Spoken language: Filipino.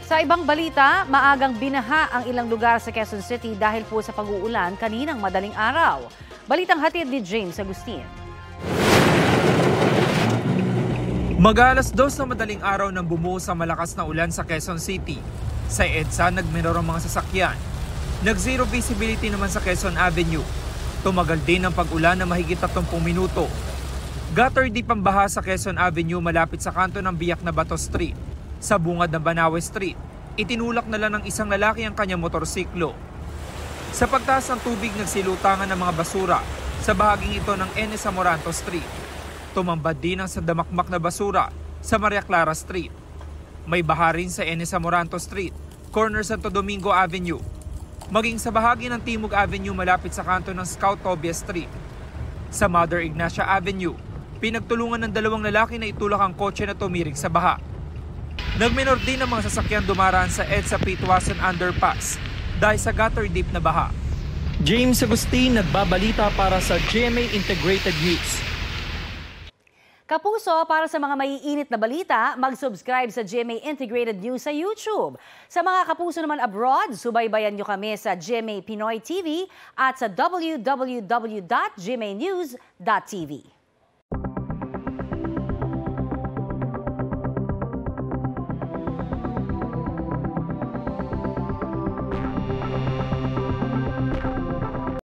Sa ibang balita, maagang binaha ang ilang lugar sa Quezon City dahil po sa pag-uulan kaninang madaling araw. Balitang hatid ni James Agustin. Mag-alas 2 na madaling araw nang bumuhos sa malakas na ulan sa Quezon City. Sa EDSA, nagminor ang mga sasakyan. Nag-zero visibility naman sa Quezon Avenue. Tumagal din ang pag-ulan na mahigit 30 minuto. Gutter deep ang baha sa Quezon Avenue malapit sa kanto ng Biak na Bato Street. Sa bungad ng Banawe Street, itinulak na lang ng isang lalaki ang kanyang motorsiklo. Sa pagtaas ng tubig, nagsilutangan ng mga basura sa bahaging ito ng N. Amoranto Street. Tumambad din ang sandamakmak na basura sa Maria Clara Street. May baha rin sa N. Amoranto Street, corner Santo Domingo Avenue. Maging sa bahagi ng Timog Avenue malapit sa kanto ng Scout Tobias Street. Sa Mother Ignacia Avenue, pinagtulungan ng dalawang lalaki na itulak ang kotse na tumirik sa baha. Nagminor din ang mga sasakyan dumaraan sa EDSA Pitwasan Underpass dahil sa gutter deep na baha. James Agustin, nagbabalita para sa GMA Integrated News. Kapuso, para sa mga maiinit na balita, mag-subscribe sa GMA Integrated News sa YouTube. Sa mga kapuso naman abroad, subaybayan nyo kami sa GMA Pinoy TV at sa www.gmanews.tv.